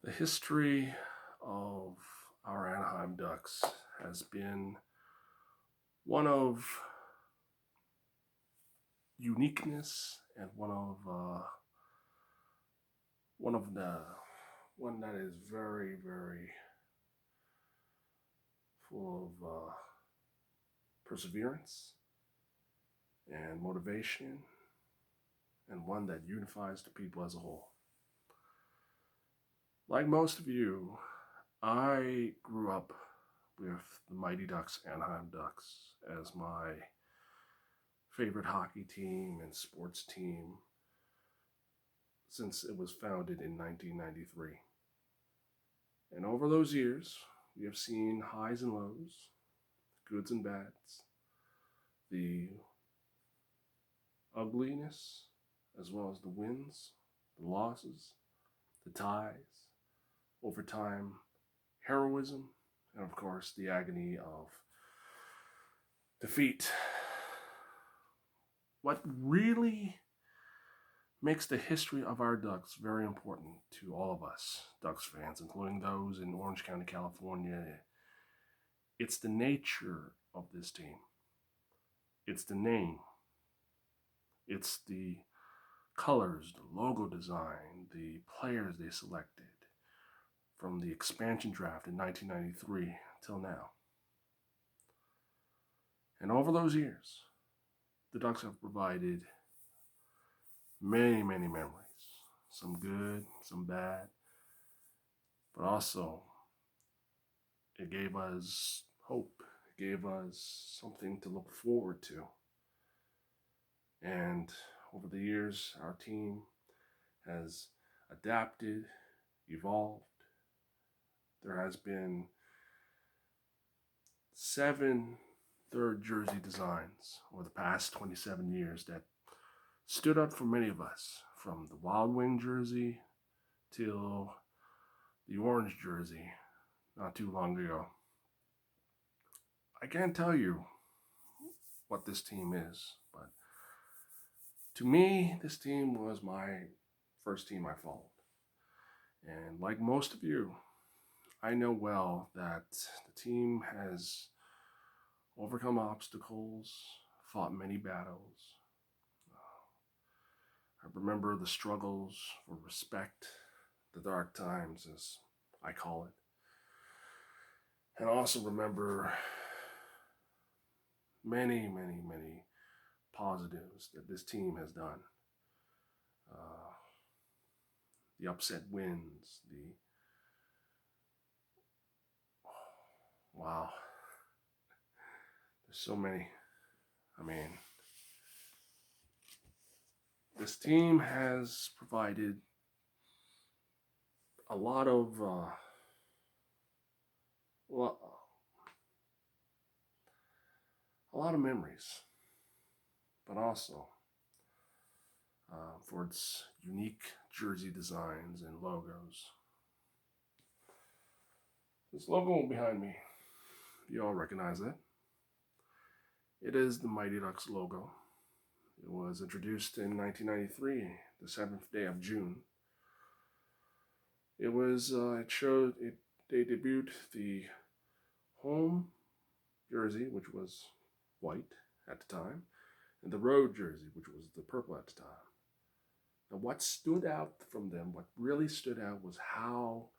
The history of our Anaheim Ducks has been one of uniqueness and one that is very full of perseverance and motivation, and one that unifies the people as a whole. Like most of you, I grew up with the Mighty Ducks, Anaheim Ducks, as my favorite hockey team and sports team since it was founded in 1993. And over those years, we have seen highs and lows, goods and bads, the ugliness, as well as the wins, the losses, the ties, overtime heroism, and of course the agony of defeat. What really makes the history of our Ducks very important to all of us Ducks fans, including those in Orange County, California, it's the nature of this team. It's the name. It's the colors, the logo design, the players they selected from the expansion draft in 1993 till now. And over those years, the Ducks have provided many memories. Some good, some bad, but also it gave us hope. It gave us something to look forward to. And over the years, our team has adapted, evolved. There has been 7 third jersey designs over the past 27 years that stood out for many of us, from the Wild Wing jersey till the orange jersey not too long ago. I can't tell you what this team is, but to me, this team was my first team I followed. And like most of you, I know well that the team has overcome obstacles, fought many battles. I remember the struggles for respect, the dark times, as I call it. And I also remember many positives that this team has done. The upset wins, wow, there's so many. I mean, this team has provided a lot of memories, but also for its unique jersey designs and logos. This logo behind me, you all recognize it. It is the Mighty Ducks logo. It was introduced in 1993, the 7th day of June. They debuted the home jersey, which was white at the time, and the road jersey, which was the purple at the time. Now, what stood out from them, what really stood out, was how,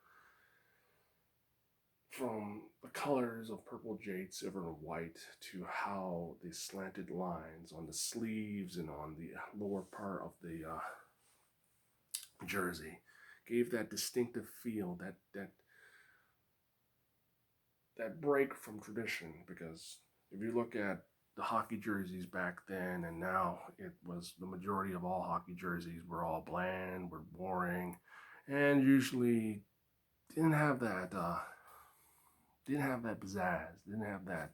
from the colors of purple jade, silver, and white, to how the slanted lines on the sleeves and on the lower part of the jersey gave that distinctive feel, that break from tradition. Because if you look at the hockey jerseys back then and now, it was the majority of all hockey jerseys were all bland, were boring, and usually didn't have that pizzazz, didn't have that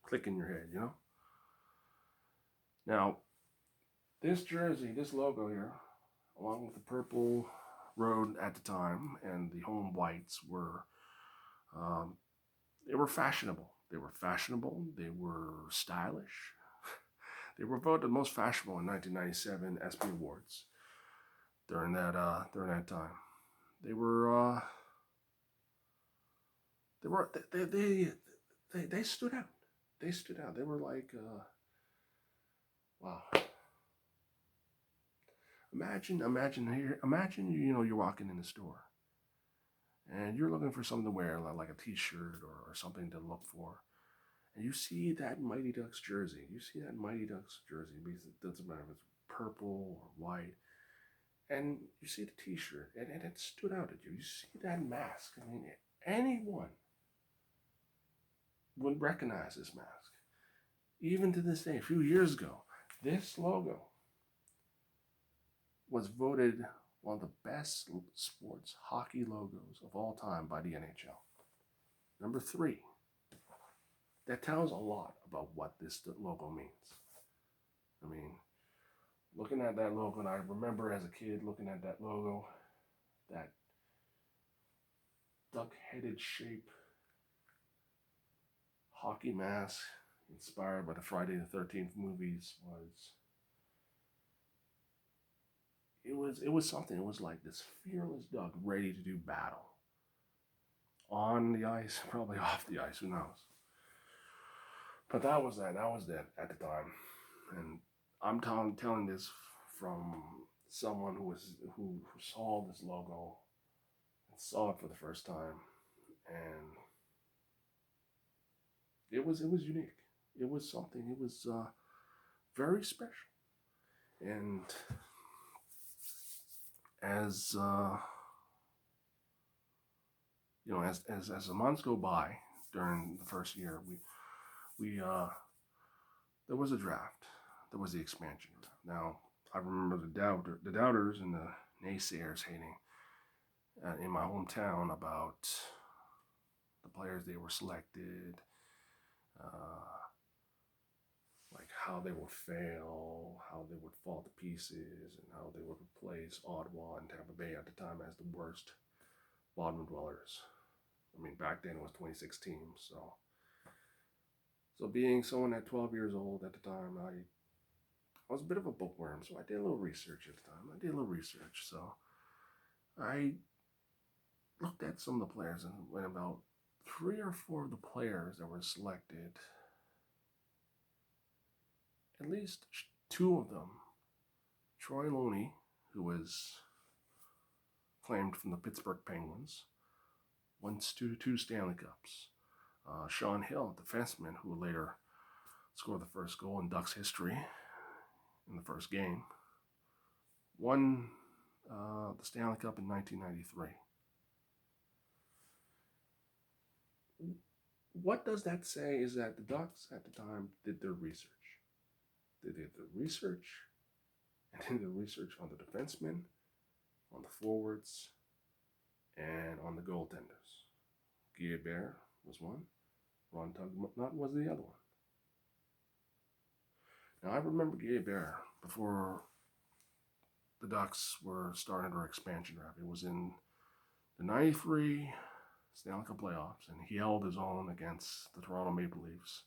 click in your head, you know. Now, this jersey, this logo here, along with the purple road at the time and the home whites, they were fashionable. They were fashionable. They were stylish. They were voted most fashionable in 1997 ESPY Awards. during that time. They were they were they stood out. They stood out. They were like wow. Imagine you're walking in the store and you're looking for something to wear, like a T-shirt or something to look for, and you see that Mighty Ducks jersey. You see that Mighty Ducks jersey, because it doesn't matter if it's purple or white, and you see the T-shirt, and it stood out at you. You see that mask. I mean, anyone would recognize this mask. Even to this day, a few years ago, this logo was voted one of the best sports hockey logos of all time by the NHL. Number 3. That tells a lot about what this logo means. I mean, looking at that logo, and I remember as a kid looking at that logo, that duck-headed shape hockey mask inspired by the Friday the 13th movies it was something. It was like this fearless duck ready to do battle on the ice, probably off the ice, who knows. But that was that at the time. And I'm telling this from someone who saw this logo and saw it for the first time, and it was unique. It was something. It was very special. And as as the months go by during the first year, we there was a draft. There was the expansion draft. Now I remember the doubters and the naysayers hating in my hometown about the players they were selected, like how they would fail, how they would fall to pieces, and how they would replace Ottawa and Tampa Bay at the time as the worst bottom dwellers. I mean, back then it was 2016, so being someone at 12 years old at the time, I was a bit of a bookworm, so I did a little research at the time. So I looked at some of the players, and when about 3 or 4 of the players that were selected, at least 2 of them, Troy Looney, who was claimed from the Pittsburgh Penguins, won 2 Stanley Cups. Sean Hill, defenseman, who later scored the first goal in Ducks history in the first game, won the Stanley Cup in 1993. What does that say is that the Ducks at the time did their research. They did the research, and did the research on the defensemen, on the forwards, and on the goaltenders. Guy Hebert was one. Ron Tugnutt was the other one. Now, I remember Guy Hebert before the Ducks were starting their expansion draft. It was in the 93 Stanley Cup playoffs, and he held his own against the Toronto Maple Leafs.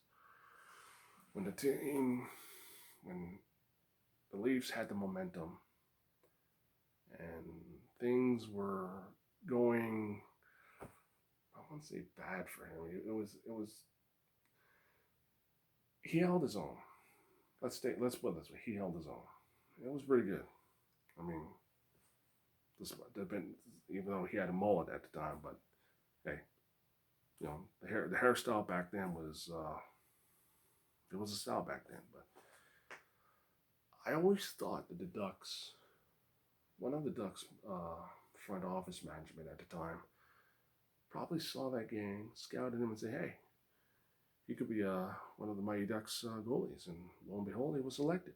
When the Leafs had the momentum and things were going, I won't say bad for him. It was he held his own. Let's put it this way. He held his own. It was pretty good. I mean, even though he had a mullet at the time, but hey, the hairstyle back then was it was a style back then. But I always thought that one of the Ducks front office management at the time, probably saw that game, scouted him, and said, "Hey, he could be one of the Mighty Ducks goalies." And lo and behold, he was selected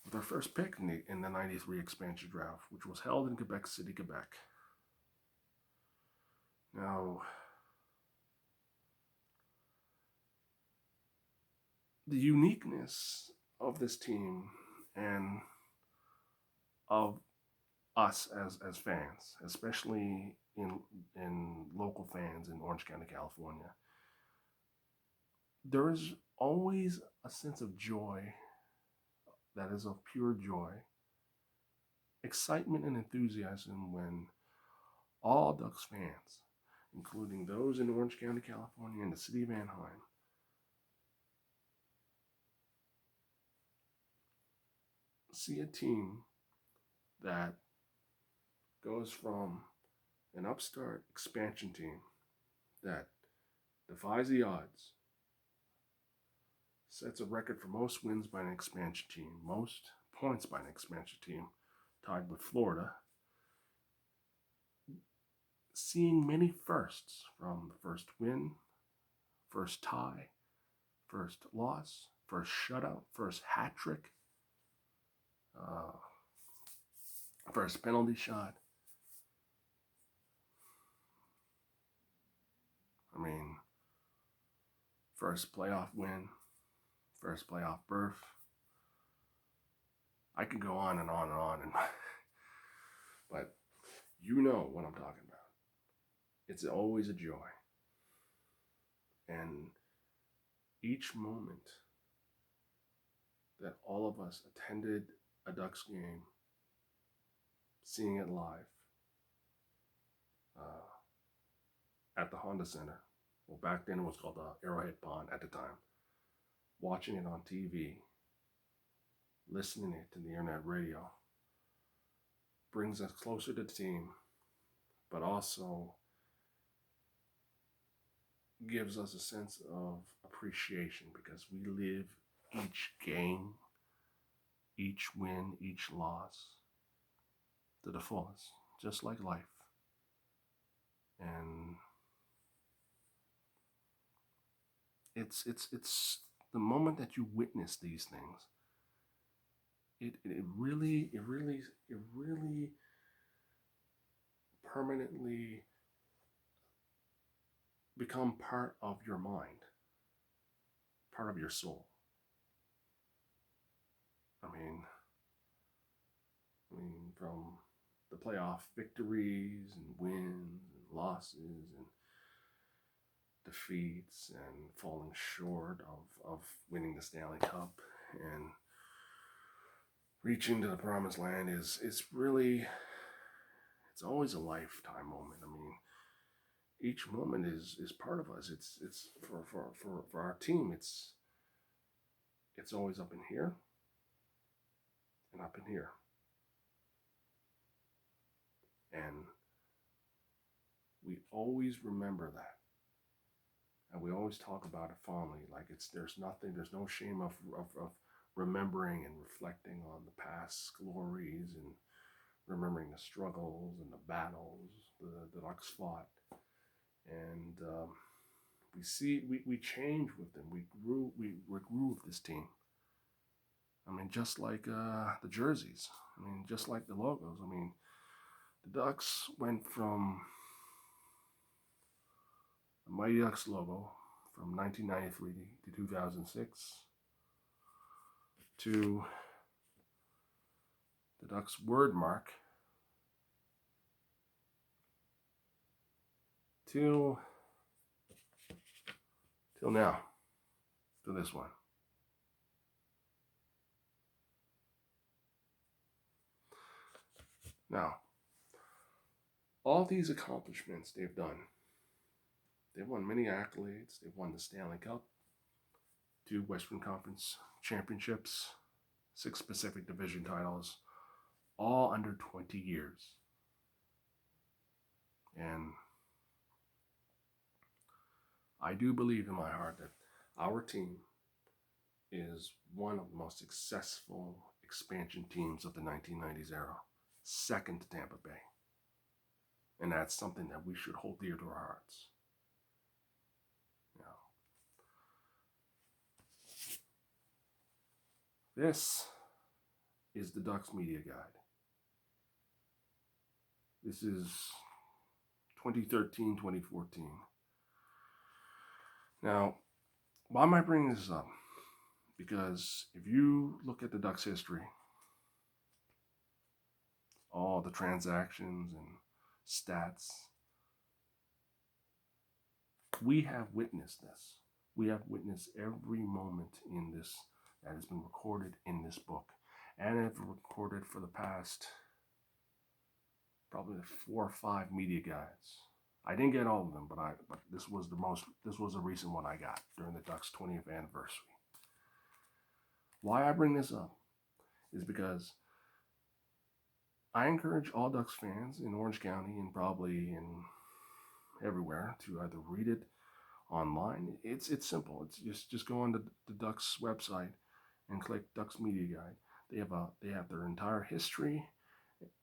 with our first pick in the 93 expansion draft, which was held in Quebec City, Quebec. Now, the uniqueness of this team and of us as fans, especially in local fans in Orange County, California, there is always a sense of joy that is of pure joy excitement and enthusiasm when all Ducks fans, including those in Orange County, California, and the city of Anaheim, see a team that goes from an upstart expansion team that defies the odds, sets a record for most wins by an expansion team, most points by an expansion team, tied with Florida, seeing many firsts, from the first win, first tie, first loss, first shutout, first hat trick, uh, first penalty shot. I mean, first playoff win, first playoff berth. I could go on and on and on, but you know what I'm talking about. It's always a joy. And each moment that all of us attended a Ducks game, seeing it live at the Honda Center, well, back then it was called Arrowhead Pond at the time, watching it on TV, listening it to the internet radio, brings us closer to the team, but also gives us a sense of appreciation because we live each game, each win, each loss to the fullest, just like life. And it's the moment that you witness these things, it really permanently become part of your mind, part of your soul. I mean, from the playoff victories and wins and losses and defeats and falling short of winning the Stanley Cup and reaching to the promised land is really, it's always a lifetime moment. I mean, each moment is part of us. It's for our team. It's always up in here and up in here. And we always remember that. And we always talk about it fondly. Like there's no shame of remembering and reflecting on the past glories and remembering the struggles and the battles the Ducks fought. And we change with them. We grew with this team. I mean, just like the jerseys. I mean, just like the logos. I mean, the Ducks went from the Mighty Ducks logo from 1993 to 2006 to the Ducks word mark till now, to this one. Now, all these accomplishments they've done, they've won many accolades. They've won the Stanley Cup, 2 Western Conference championships, 6 Pacific Division titles, all under 20 years. And I do believe in my heart that our team is one of the most successful expansion teams of the 1990s era, second to Tampa Bay. And that's something that we should hold dear to our hearts. Now, this is the Ducks Media Guide. This is 2013-2014. Now, why am I bringing this up? Because if you look at the Ducks history, all the transactions and stats, we have witnessed this. We have witnessed every moment in this that has been recorded in this book, and have recorded for the past probably 4 or 5 media guides. I didn't get all of them, but this was a recent one I got during the Ducks 20th anniversary. Why I bring this up is because I encourage all Ducks fans in Orange County and probably in everywhere to either read it online. It's simple. It's just go on the Ducks website and click Ducks Media Guide. They have their entire history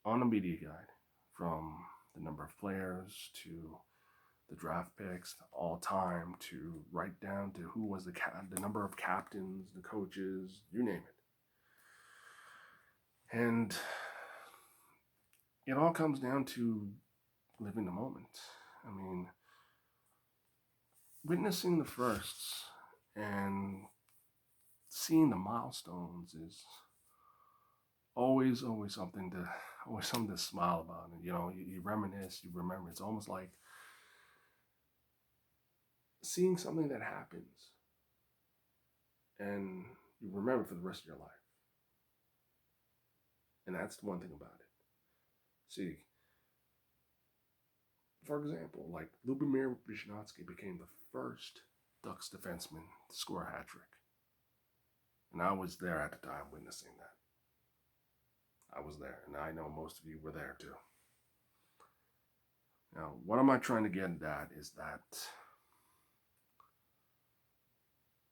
on a media guide, from the number of players to the draft picks, all time, to right down to who was the number of captains, the coaches, you name it. And it all comes down to living the moment. I mean, witnessing the firsts and seeing the milestones is always something to smile about. And you reminisce, you remember. It's almost like seeing something that happens and you remember for the rest of your life. And that's the one thing about it. See, for example, like Lubomir Vishnyatsky became the first Ducks defenseman to score a hat trick. And I was there at the time witnessing that. I was there, and I know most of you were there too. Now, what am I trying to get at is that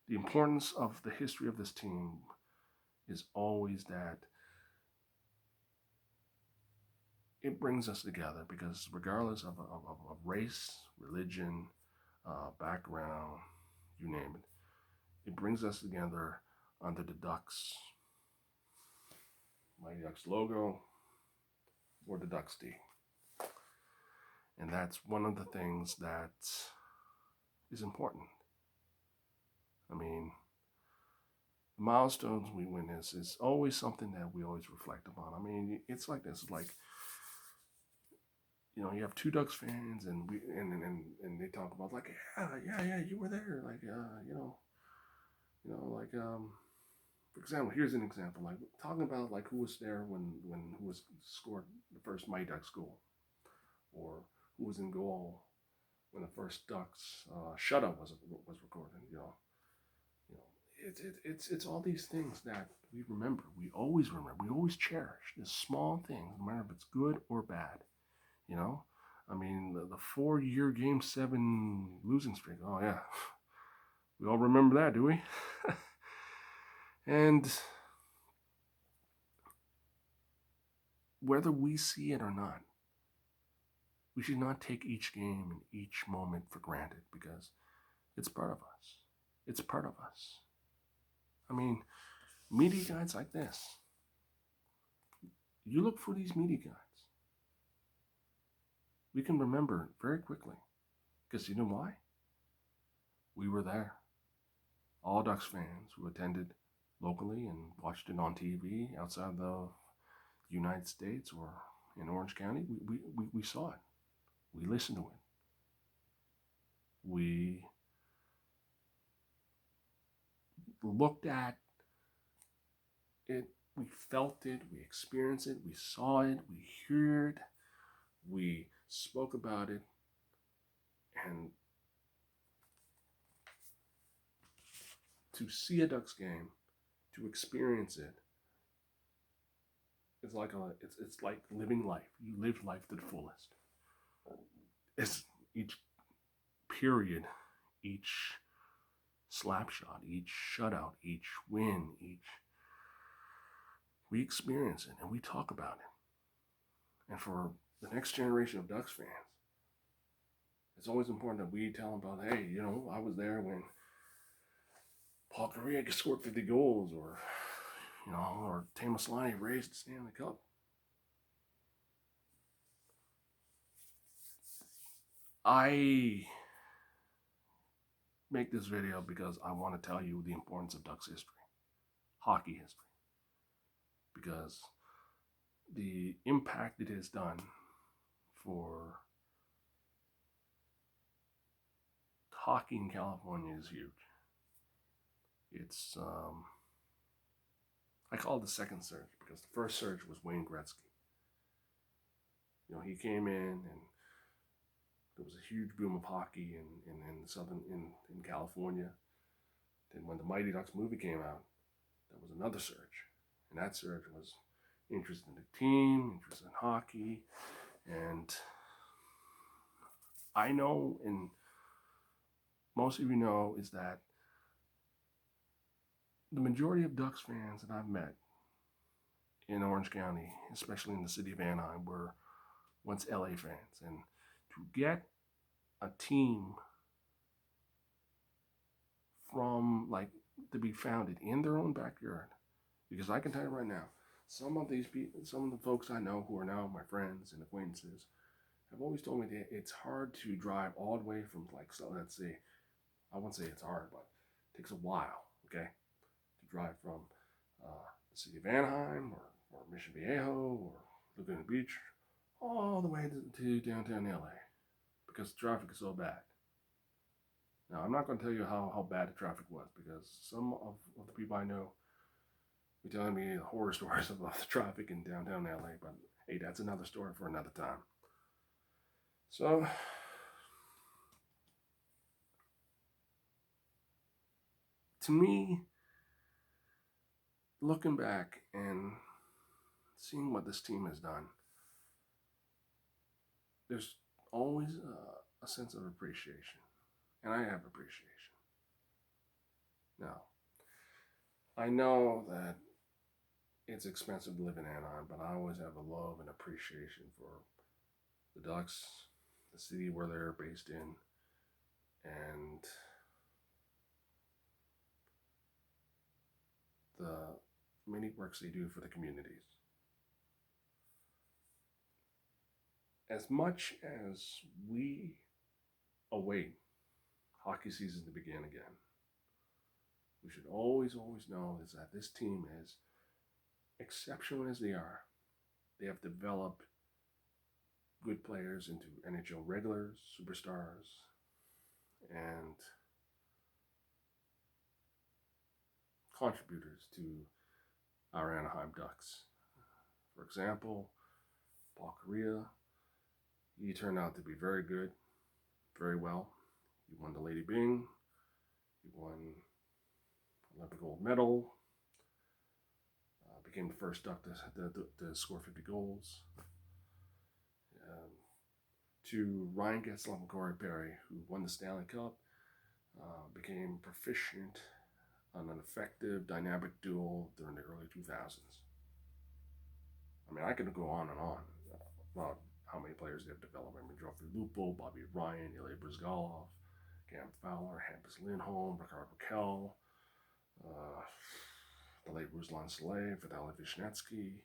the importance of the history of this team is always that it brings us together, because regardless of race, religion, background, you name it, it brings us together under the Ducks, Mighty Ducks logo, or the Ducks D. And that's one of the things that is important. I mean, the milestones we witness is always something that we always reflect upon. I mean, it's like this. It's like, you have two Ducks fans, and they talk about like, yeah, you were there, like, for example, here's an example, like talking about like who was there when who was scored the first Mighty Ducks goal, or who was in goal when the first Ducks shutout was recorded. It's all these things that we remember. We always remember. We always cherish the small things, no matter if it's good or bad. I mean, the 4-year Game 7 losing streak. Oh yeah, we all remember that, do we? And whether we see it or not, we should not take each game and each moment for granted, because it's part of us. It's part of us. I mean, media guides like this. You look for these media guides. We can remember very quickly, because you know why? We were there. All Ducks fans who attended locally and watched it on TV outside the United States or in Orange County, we saw it. We listened to it. We looked at it. We felt it. We experienced it. We saw it. We heard. We spoke about it. And to see a Ducks game, to experience it, it's like it's like living life. You live life to the fullest. It's each period, each slap shot, each shutout, each win, we experience it and we talk about it. And for the next generation of Ducks fans, it's always important that we tell them about, hey, I was there when Paul Correa scored 50 goals, or Teemu Selanne raised the Stanley Cup. I make this video because I want to tell you the importance of Ducks history, hockey history, because the impact it has done for hockey in California is huge. It's, I call it the second surge, because the first surge was Wayne Gretzky. He came in, and there was a huge boom of hockey in California. Then when the Mighty Ducks movie came out, there was another surge, and that surge was interest in the team, interest in hockey, and I know, and most of you know, is that the majority of Ducks fans that I've met in Orange County, especially in the city of Anaheim, were once LA fans. And to get a team from, like, to be founded in their own backyard, because I can tell you right now, some of the folks I know who are now my friends and acquaintances have always told me that it's hard to drive all the way from, like, so let's say, I won't say it's hard, but it takes a while, okay, to drive from the city of Anaheim or Mission Viejo or Laguna Beach all the way to downtown LA because the traffic is so bad. Now, I'm not going to tell you how bad the traffic was, because some of the people I know were telling me the horror stories about the traffic in downtown LA, but hey, that's another story for another time. So, to me, looking back and seeing what this team has done, there's always a sense of appreciation, and I have appreciation. Now, I know that it's expensive to live in Anaheim, but I always have a love and appreciation for the Ducks, the city where they're based in, and the many works they do for the communities. As much as we await hockey season to begin again, we should always know is that this team is, exceptional as they are, they have developed good players into NHL regulars, superstars, and contributors to our Anaheim Ducks. For example, Paul Kariya, he turned out to be very good, very well. He won the Lady Byng, he won Olympic gold medal, became the first Duck to score 50 goals. To Ryan Getzlaf and Corey Perry, who won the Stanley Cup, became proficient on an effective, dynamic duo during the early 2000s. I mean, I could go on and on about how many players they've developed. I mean, Joffrey Lupo, Bobby Ryan, Ilya Brizgalov, Cam Fowler, Hampus Lindholm, Rickard Rakell, the late Ruslan Saleh, Vitaly Vishnetsky.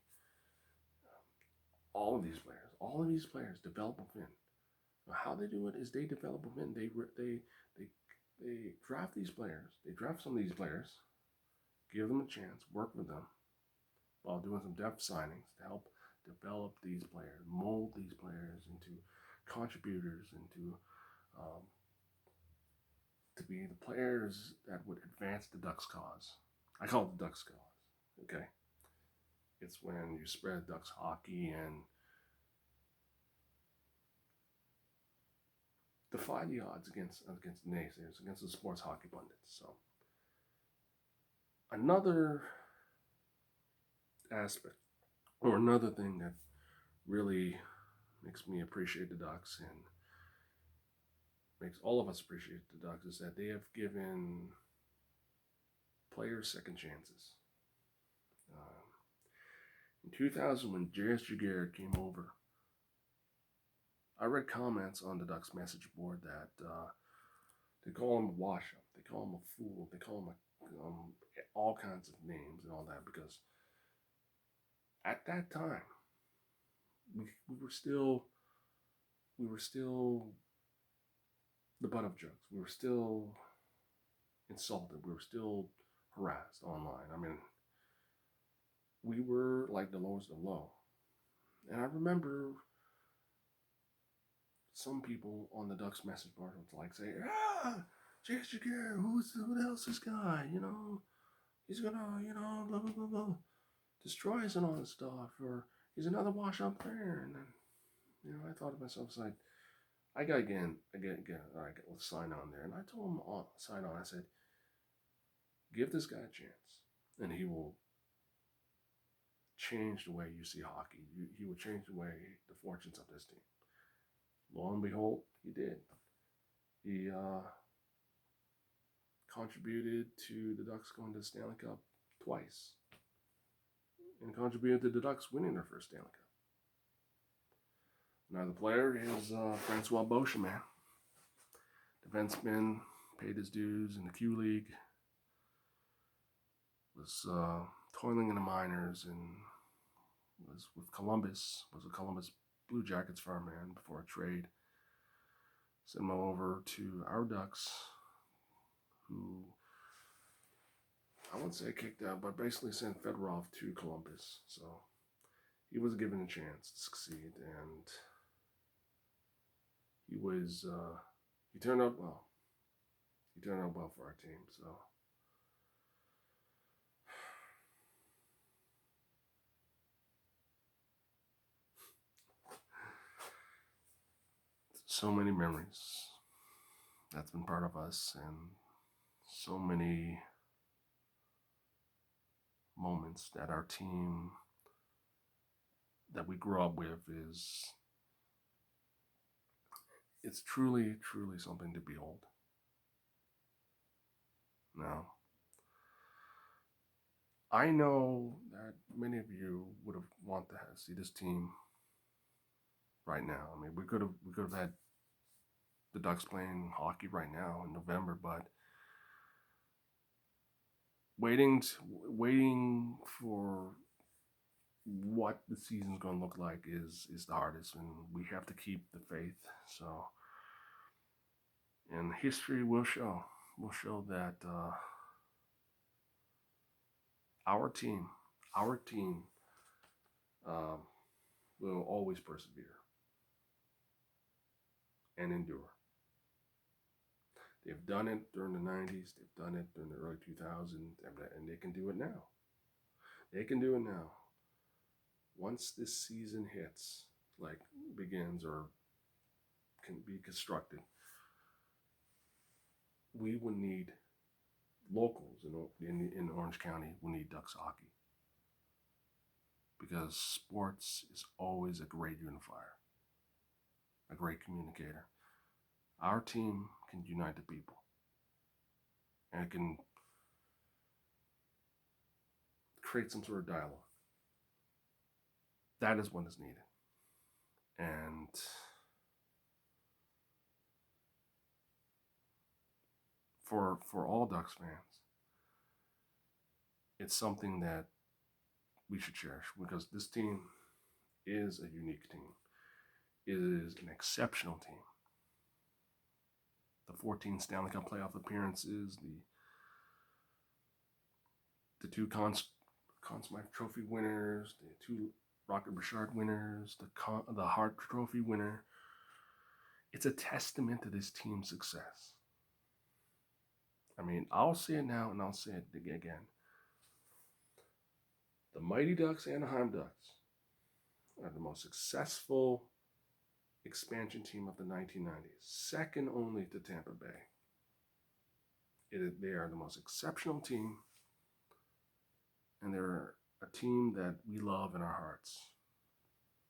All of these players develop within. How they do it is they develop within. They draft these players. They draft some of these players, give them a chance, work with them, while doing some depth signings to help develop these players, mold these players into contributors, into to be the players that would advance the Ducks cause. I call it the Ducks cause. Okay, it's when you spread Ducks hockey and defy the odds against naysayers, against the sports hockey pundits. So another aspect, or another thing that really makes me appreciate the Ducks and makes all of us appreciate the Ducks, is that they have given players second chances. In 2000, when J.S. Giguère came over, I read comments on the Ducks message board that they call him a wash-up, they call him a fool, they call him all kinds of names and all that, because at that time, we were still the butt of jokes. We were still insulted. We were still harassed online. I mean, we were like the lowest of low. And I remember some people on the Ducks message board would like say, J.S. Giguère, who the hell's this guy? He's gonna, blah, blah, blah, blah, destroy us and all this stuff. Or he's another wash-up player. And then, I thought to myself, it's like, I gotta get in, all right, let's sign on there. And I told him, sign on. I said, give this guy a chance, and he will change the way you see hockey. He will change the way, the fortunes of this team. Lo and behold, he did. He contributed to the Ducks going to the Stanley Cup twice, and contributed to the Ducks winning their first Stanley Cup. Now the player is Francois Beauchemin. Defenseman, paid his dues in the Q League, was toiling in the minors, and was with Columbus, was a Columbus Blue Jackets farm man before a trade. Sent him over to our Ducks, who I wouldn't say kicked out, but basically sent Fedorov to Columbus. So he was given a chance to succeed, and he turned out well. He turned out well for our team. So many memories that's been part of us, and so many moments that our team that we grew up with it's truly, truly something to behold. Now, I know that many of you would have wanted to see this team right now. I mean, we could have had the Ducks playing hockey right now in November, but waiting for what the season's going to look like is the hardest, and we have to keep the faith. So, and history will show that our team will always persevere and endure. They've done it during the 90s. They've done it during the early 2000s, and they can do it now. They can do it now. Once this season hits, like begins or can be constructed, we will need locals in Orange County. We need Ducks hockey, because sports is always a great unifier, a great communicator. Our team can unite the people, and it can create some sort of dialogue. That is what is needed. And for all Ducks fans, it's something that we should cherish, because this team is a unique team. It is an exceptional team. The 14 Stanley Cup playoff appearances, the two Conn Smythe Trophy winners, the two Rocket Richard winners, the Hart Trophy winner. It's a testament to this team's success. I mean, I'll say it now and I'll say it again. The Mighty Ducks, Anaheim Ducks, are the most successful expansion team of the 1990s, second only to Tampa Bay. They are the most exceptional team, and they're a team that we love in our hearts,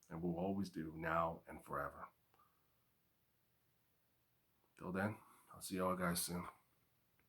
and will always do, now and forever. Till then, I'll see y'all guys soon.